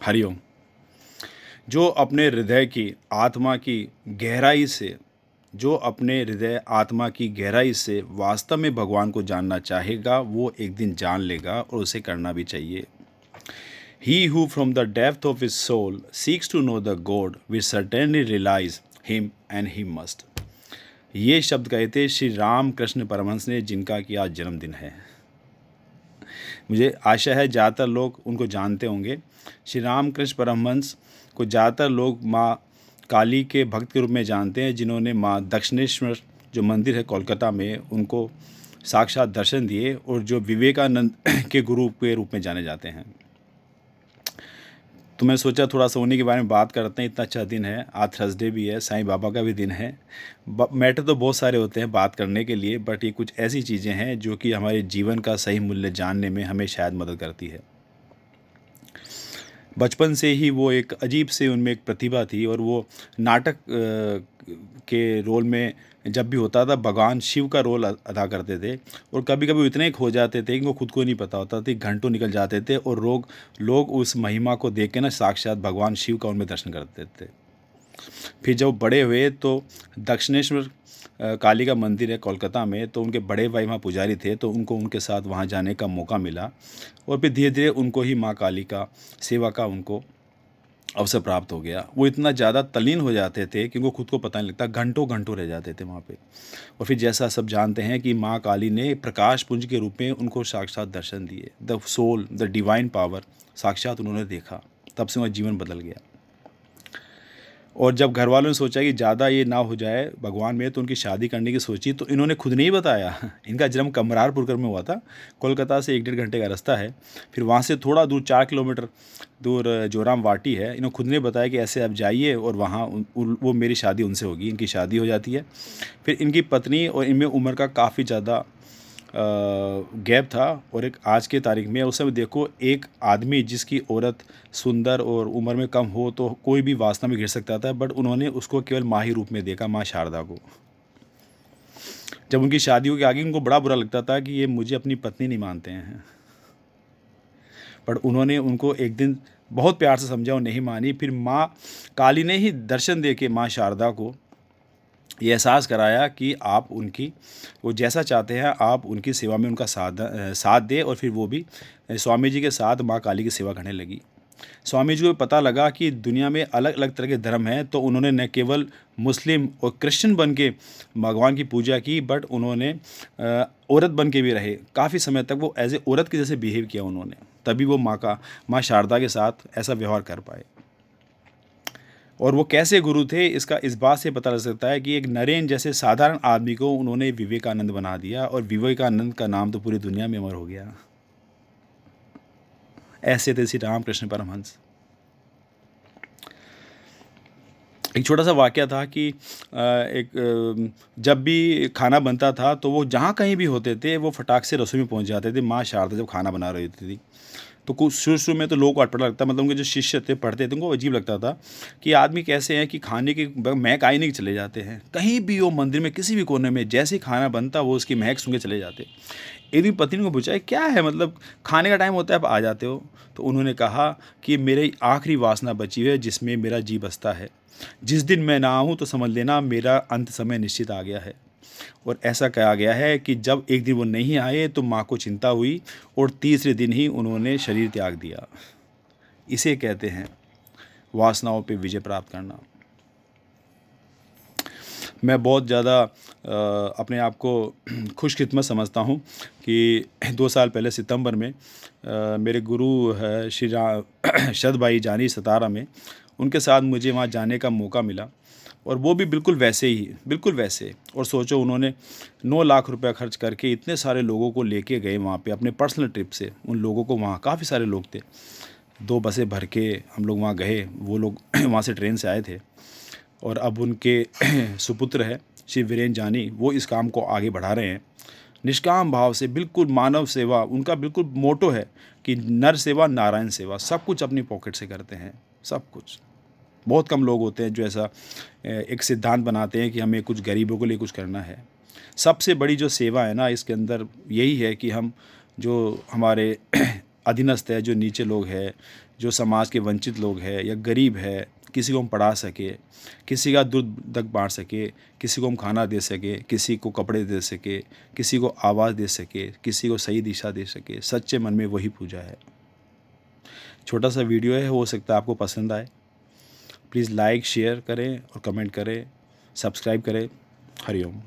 हरिओम। जो अपने हृदय की आत्मा की गहराई से जो अपने हृदय आत्मा की गहराई से वास्तव में भगवान को जानना चाहेगा, वो एक दिन जान लेगा और उसे करना भी चाहिए। He who from the depth of his soul seeks to know the God will certainly realize him and he must। ये शब्द कहे थे श्री राम कृष्ण परमहंस ने, जिनका कि आज जन्मदिन है। मुझे आशा है ज़्यादातर लोग उनको जानते होंगे। श्री राम कृष्ण परमहंस को ज़्यादातर लोग माँ काली के भक्त के रूप में जानते हैं, जिन्होंने माँ दक्षिणेश्वर जो मंदिर है कोलकाता में, उनको साक्षात दर्शन दिए और जो विवेकानंद के गुरु के रूप में जाने जाते हैं। तो मैं सोचा थोड़ा सा उन्हीं के बारे में बात करते हैं। इतना अच्छा दिन है, आज थर्सडे भी है, साईं बाबा का भी दिन है। मैटर तो बहुत सारे होते हैं बात करने के लिए, बट ये कुछ ऐसी चीज़ें हैं जो कि हमारे जीवन का सही मूल्य जानने में हमें शायद मदद करती है। बचपन से ही वो एक अजीब से उनमें एक प्रतिभा थी, और वो नाटक के रोल में जब भी होता था भगवान शिव का रोल अदा करते थे, और कभी कभी इतने खो जाते थे कि उनको खुद को नहीं पता होता था, घंटों निकल जाते थे, और लोग उस महिमा को देख के ना साक्षात भगवान शिव का उनमें दर्शन करते थे। फिर जब बड़े हुए तो दक्षिणेश्वर काली का मंदिर है कोलकाता में, तो उनके बड़े भाई वहाँ पुजारी थे, तो उनको उनके साथ वहाँ जाने का मौका मिला, और फिर धीरे धीरे उनको ही माँ काली का सेवा का उनको अवसर प्राप्त हो गया। वो इतना ज़्यादा तल्लीन हो जाते थे कि उनको खुद को पता नहीं लगता, घंटों घंटों रह जाते थे वहाँ पे। और फिर जैसा सब जानते हैं कि माँ काली ने प्रकाश पुंज के रूप में उनको साक्षात दर्शन दिए, the soul, the divine power साक्षात उन्होंने देखा, तब से उनका जीवन बदल गया। और जब घर वालों ने सोचा कि ज़्यादा ये ना हो जाए भगवान में, तो उनकी शादी करने की सोची, तो इन्होंने खुद नहीं बताया। इनका जन्म कमरारपुर में हुआ था, कोलकाता से 1-1.5 घंटे का रास्ता है। फिर वहाँ से थोड़ा दूर 4 किलोमीटर दूर जोराम वाटी है। इन्होंने खुद ने बताया कि ऐसे आप जाइए और वहाँ वो मेरी शादी उनसे होगी। इनकी शादी हो जाती है। फिर इनकी पत्नी और इनमें उम्र का काफ़ी ज़्यादा गैप था, और एक आज के तारीख में उस समय देखो, एक आदमी जिसकी औरत सुंदर और उम्र में कम हो तो कोई भी वासना में गिर सकता था, बट उन्होंने उसको केवल माँ ही रूप में देखा, माँ शारदा को। जब उनकी शादी हो के आगे उनको बड़ा बुरा लगता था कि ये मुझे अपनी पत्नी नहीं मानते हैं, पर उन्होंने उनको एक दिन बहुत प्यार से समझा और नहीं मानी। फिर माँ काली ने ही दर्शन दे के माँ शारदा को ये एहसास कराया कि आप उनकी, वो जैसा चाहते हैं आप उनकी सेवा में उनका साथ दें, और फिर वो भी स्वामी जी के साथ माँ काली की सेवा करने लगी। स्वामी जी को पता लगा कि दुनिया में अलग अलग तरह के धर्म हैं, तो उन्होंने न केवल मुस्लिम और क्रिश्चियन बन के भगवान की पूजा की, बट उन्होंने औरत बन के भी रहे। काफ़ी समय तक वो एज ए औरत के जैसे बिहेव किया उन्होंने, तभी वो माँ शारदा के साथ ऐसा व्यवहार कर पाए। और वो कैसे गुरु थे, इसका इस बात से पता लग सकता है कि एक नरेन जैसे साधारण आदमी को उन्होंने विवेकानंद बना दिया, और विवेकानंद का नाम तो पूरी दुनिया में अमर हो गया। ऐसे थे श्री रामकृष्ण परमहंस। एक छोटा सा वाक़या था कि जब भी खाना बनता था तो वो जहाँ कहीं भी होते थे वो फटाक से रसोई में पहुँच जाते थे। माँ शारदा जब खाना बना रही होती थी, तो कुछ शुरू में तो लोगों को अटपटा लगता, मतलब उनके जो शिष्य थे पढ़ते थे उनको अजीब लगता था कि आदमी कैसे हैं कि खाने की महक आई नहीं चले जाते हैं। कहीं भी वो मंदिर में किसी भी कोने में जैसे ही खाना बनता वो उसकी महक सुन के चले जाते। एक दिन पत्नी को पूछा, क्या है, मतलब खाने का टाइम होता है आप आ जाते हो? तो उन्होंने कहा कि मेरी आखिरी वासना बची हुई है जिसमें मेरा जी बसता है। जिस दिन मैं ना आऊँ तो समझ लेना मेरा अंत समय निश्चित आ गया है। और ऐसा कहा गया है कि जब एक दिन वो नहीं आए तो माँ को चिंता हुई, और तीसरे दिन ही उन्होंने शरीर त्याग दिया। इसे कहते हैं वासनाओं पे विजय प्राप्त करना। मैं बहुत ज़्यादा अपने आप को खुशकिस्मत समझता हूँ कि 2 साल पहले सितंबर में मेरे गुरु है श्री शरद भाई जानी सतारा में, उनके साथ मुझे वहाँ जाने का मौका मिला, और वो भी बिल्कुल वैसे ही, बिल्कुल वैसे। और सोचो उन्होंने 9 लाख रुपया खर्च करके इतने सारे लोगों को लेके गए वहाँ पे अपने पर्सनल ट्रिप से। उन लोगों को वहाँ काफ़ी सारे लोग थे, 2 बसें भर के हम लोग वहाँ गए। वो लोग वहाँ से ट्रेन से आए थे, और अब उनके सुपुत्र है श्री वीरेंद्र जानी, वो इस काम को आगे बढ़ा रहे हैं निष्काम भाव से। बिल्कुल मानव सेवा उनका बिल्कुल मोटो है कि नर सेवा नारायण सेवा, सब कुछ अपनी पॉकेट से करते हैं, सब कुछ। बहुत कम लोग होते हैं जो ऐसा एक सिद्धांत बनाते हैं कि हमें कुछ गरीबों के लिए कुछ करना है। सबसे बड़ी जो सेवा है ना इसके अंदर, यही है कि हम जो हमारे अधीनस्थ है, जो नीचे लोग हैं, जो समाज के वंचित लोग हैं या गरीब है, किसी को हम पढ़ा सके, किसी का दूध तक बाँट सके, किसी को हम खाना दे सके, किसी को कपड़े दे सके, किसी को आवाज़ दे सके, किसी को सही दिशा दे सके, सच्चे मन में वही पूजा है। छोटा सा वीडियो है, हो सकता है आपको पसंद आए। प्लीज़ लाइक शेयर करें और कमेंट करें, सब्सक्राइब करें। हरिओम।